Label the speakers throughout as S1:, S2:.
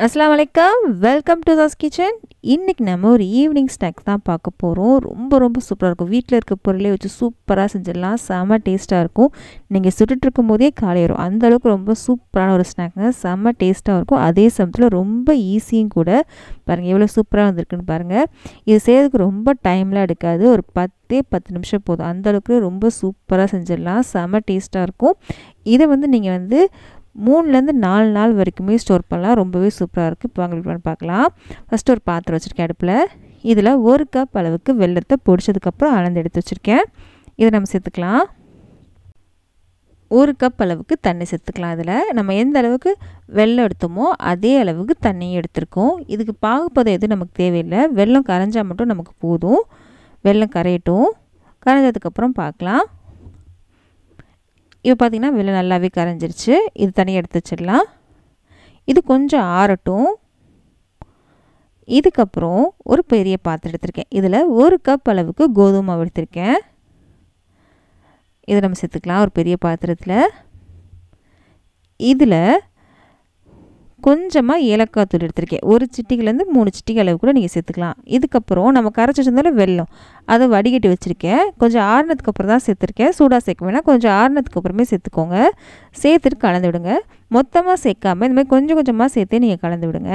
S1: அஸ்ஸலாமு அலைக்கும் welcome to Das kitchen. இன்றைக்கி நம்ம ஒரு ஈவினிங் ஸ்நாக்ஸ் தான் பார்க்க போகிறோம். ரொம்ப சூப்பராக இருக்கும். வீட்டில் இருக்க பொருளே வச்சு சூப்பராக செஞ்சிடலாம். செம்ம டேஸ்ட்டாக இருக்கும். நீங்கள் சுட்டுட்டு இருக்கும் போதே காலை வரும். அந்தளவுக்கு ரொம்ப சூப்பரான ஒரு ஸ்நாக்ங்க. செம்ம டேஸ்ட்டாக இருக்கும். அதே சமயத்தில் ரொம்ப ஈஸியும் கூட. பாருங்கள் எவ்வளோ சூப்பராக வந்திருக்குன்னு பாருங்கள். இது செய்யறதுக்கு ரொம்ப டைம்லாம் எடுக்காது. ஒரு 10 நிமிஷம் போதும். அந்தளவுக்கு ரொம்ப சூப்பராக செஞ்சிடலாம். செம்ம டேஸ்ட்டாக இருக்கும். இதை நீங்கள் 3லேருந்து 4 நாள் வரைக்குமே ஸ்டோர் பண்ணலாம். ரொம்பவே சூப்பராக இருக்குது. இப்போ வாங்க பார்க்கலாம். ஃபஸ்ட்டு ஒரு பாத்திரம் வச்சுருக்கேன் அடுப்பில். இதில் 1 கப் அளவுக்கு வெல்லத்தை பொடிச்சதுக்கப்புறம் அளந்து எடுத்து வச்சுருக்கேன். இதை நம்ம சேர்த்துக்கலாம். 1 கப் அளவுக்கு தண்ணி சேர்த்துக்கலாம். அதில் நம்ம எந்த அளவுக்கு வெல்லம் எடுத்தோமோ அதே அளவுக்கு தண்ணியும் எடுத்துருக்கோம். இதுக்கு பாகுபதம் எதுவும் நமக்கு தேவையில்லை. வெல்லம் கரைஞ்சால் மட்டும் நமக்கு போதும். வெல்லம் கரையட்டும். கரைஞ்சதுக்கப்புறம் பார்க்கலாம். இப்போ பார்த்திங்கன்னா வெல்லம் நல்லாவே கரைஞ்சிருச்சு. இது தனியாக எடுத்து வச்சிடலாம். இது கொஞ்சம் ஆறட்டும். இதுக்கப்புறம் ஒரு பெரிய பாத்திரம் எடுத்திருக்கேன். இதில் 1 கப் அளவுக்கு கோதுமை மாவு எடுத்திருக்கேன். இதை நம்ம சேர்த்துக்கலாம் ஒரு பெரிய பாத்திரத்தில். இதில் கொஞ்சமாக ஏலக்காய் தூள் எடுத்திருக்கேன். 1 சிட்டிகைலேருந்து 3 சிட்டிகை அளவு கூட நீங்கள் சேர்த்துக்கலாம். இதுக்கப்புறம் நம்ம கரைச்சி வச்சிருந்தாலும் வெல்லம் அதை வடிகட்டி வச்சுருக்கேன். கொஞ்சம் ஆறுனதுக்கப்புறம் தான் சேர்த்துருக்கேன். சூடாக சேர்க்க வேணாம். கொஞ்சம் ஆறுனதுக்கு அப்புறமே சேர்த்துக்கோங்க. சேர்த்துட்டு கலந்து விடுங்க. மொத்தமாக சேர்க்காமல் இந்த மாதிரி கொஞ்சம் கொஞ்சமாக சேர்த்தே நீங்கள் கலந்து விடுங்க.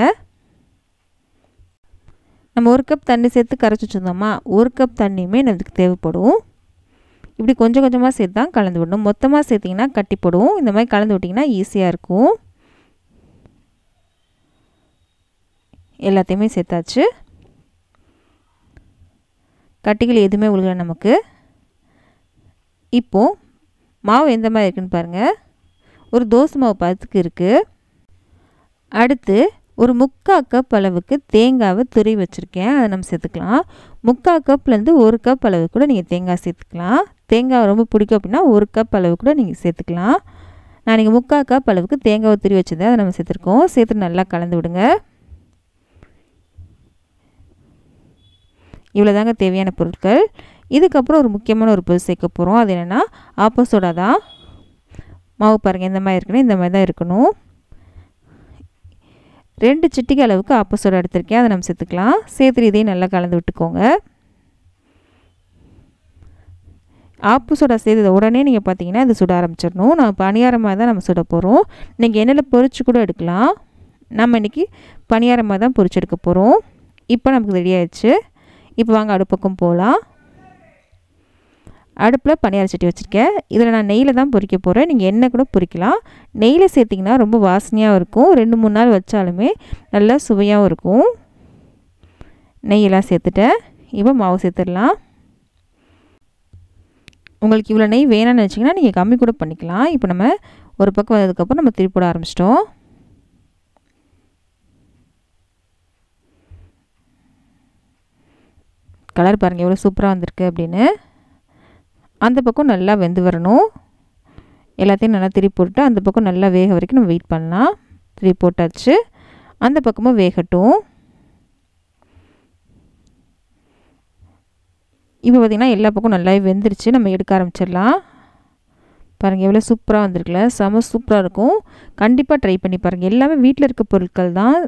S1: நம்ம 1 கப் தண்ணி சேர்த்து கரைச்சி வச்சுருந்தோமா, 1 கப் தண்ணியுமே நமக்கு தேவைப்படும். இப்படி கொஞ்சம் கொஞ்சமாக சேர்த்து தான் கலந்து விடணும். மொத்தமாக சேர்த்திங்கன்னா கட்டி போடும். இந்த மாதிரி கலந்து விட்டிங்கன்னா ஈஸியாக இருக்கும். எல்லாத்தையுமே சேர்த்தாச்சு. கட்டிகள் எதுவுமே உள்ள நமக்கு. இப்போது மாவு எந்த மாதிரி இருக்குன்னு பாருங்கள். ஒரு தோசை மாவு பதத்துக்கு இருக்குது. அடுத்து ஒரு 3/4 கப் அளவுக்கு தேங்காவை துருவி வச்சுருக்கேன். அதை நம்ம சேர்த்துக்கலாம். 3/4 கப்லேருந்து 1 கப் அளவு கூட நீங்கள் தேங்காய் சேர்த்துக்கலாம். தேங்காய் ரொம்ப பிடிக்கும் அப்படின்னா 1 கப் அளவு கூட நீங்கள் சேர்த்துக்கலாம். நான் நீங்கள் 3/4 கப் அளவுக்கு தேங்காவை துருவி வச்சுருந்தேன். அதை நம்ம சேர்த்துருக்கோம். சேர்த்து நல்லா கலந்து விடுங்க. இவ்வளோ தாங்க தேவையான பொருட்கள். இதுக்கப்புறம் ஒரு முக்கியமான ஒரு பொருள் சேர்க்க போகிறோம். அது என்னென்னா ஆப்ப சோடா தான். மாவு பாருங்கள் இந்த மாதிரி இருக்குன்னு, இந்த மாதிரி தான் இருக்கணும். 2 சிட்டிகை அளவுக்கு ஆப்ப சோடா எடுத்திருக்கேன். அதை நம்ம சேர்த்துக்கலாம். சேர்த்துட்டு இதையும் நல்லா கலந்து விட்டுக்கோங்க. ஆப்பு சோடா சேர்த்து உடனே நீங்கள் பார்த்தீங்கன்னா இது சுட ஆரம்பிச்சிடணும். நம்ம பணியாரமாக தான் நம்ம சுட போகிறோம். நீங்கள் எண்ணெயில் பொரிச்சு கூட எடுக்கலாம். நம்ம இன்றைக்கி பணியாரமாக தான் பொரிச்சு எடுக்க போகிறோம். இப்போ நமக்கு ரெடி ஆயிடுச்சு. இப்போ வாங்க அடுப்பக்கம் போகலாம். அடுப்பில் பணியார சட்டி வச்சுருக்கேன். இதில் நான் நெய்யில் தான் பொரிக்க போகிறேன். நீங்கள் எண்ணெய் கூட பொரிக்கலாம். நெய்யில் சேர்த்திங்கன்னா ரொம்ப வாசனையாகவும் இருக்கும். 2-3 நாள் வச்சாலுமே நல்லா சுவையாகவும் இருக்கும். நெய்யெல்லாம் சேர்த்துட்டேன். இப்போ மாவு சேர்த்துடலாம். உங்களுக்கு இவ்வளோ நெய் வேணான்னு நினச்சிங்கன்னா நீங்கள் கம்மி கூட பண்ணிக்கலாம். இப்போ நம்ம ஒரு பக்கம் வந்ததுக்கப்புறம் நம்ம திருப்பி போட ஆரம்பிச்சிட்டோம். கலர் பாருங்கள் எவ்வளோ சூப்பராக வந்திருக்கு அப்படின்னு. அந்த பக்கம் நல்லா வெந்து வரணும். எல்லாத்தையும் நல்லா திருப்பி போட்டுட்டு அந்த பக்கம் நல்லா வேக வரைக்கும் நம்ம வெயிட் பண்ணலாம். திருப்பி போட்டாச்சு. அந்த பக்கமும் வேகட்டும். இப்போ பார்த்திங்கன்னா எல்லா பக்கம் நல்லாவே வெந்துருச்சு. நம்ம எடுக்க ஆரம்பிச்சிடலாம். பாருங்கள் எவ்வளோ சூப்பராக வந்திருக்குல்ல. செம சூப்பராக இருக்கும். கண்டிப்பாக ட்ரை பண்ணி பாருங்கள். எல்லாமே வீட்டில் இருக்க பொருட்கள் தான்.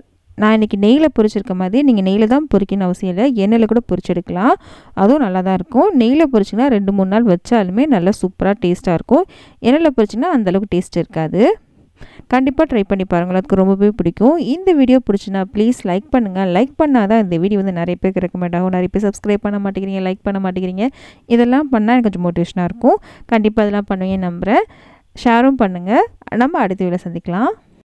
S1: நான் இன்றைக்கி நெய்யில் பொரிச்சிருக்க மாதிரி நீங்கள் நெய்யில் தான் பொரிக்கணும்னு அவசியம் இல்லை. எண்ணெயில் கூட பொரிச்சு எடுக்கலாம். அதுவும் நல்லா தான் இருக்கும். நெய்யில் பொரிச்சிங்கன்னா 2-3 நாள் வச்சாலுமே நல்லா சூப்பராக டேஸ்ட்டாக இருக்கும். எண்ணெயில் பொரிச்சிங்கன்னா அந்தளவுக்கு டேஸ்ட் இருக்காது. கண்டிப்பாக ட்ரை பண்ணி பாருங்கள். அதுக்கு ரொம்பவே பிடிக்கும். இந்த வீடியோ பிடிச்சினா ப்ளீஸ் லைக் பண்ணுங்கள். லைக் பண்ணால் தான் இந்த வீடியோ நிறைய பேருக்கு ரெக்கமெண்ட் ஆகும். நிறைய பேர் சப்ஸ்கிரைப் பண்ண மாட்டேங்கிறீங்க, லைக் பண்ண மாட்டேங்கிறீங்க. இதெல்லாம் பண்ணால் எனக்கு கொஞ்சம் மோட்டிவேஷனாக இருக்கும். கண்டிப்பாக இதெல்லாம் பண்ணுவீங்க நம்புகிறேன். ஷேரும் பண்ணுங்கள். நம்ம அடுத்த வீடியோவில் சந்திக்கலாம்.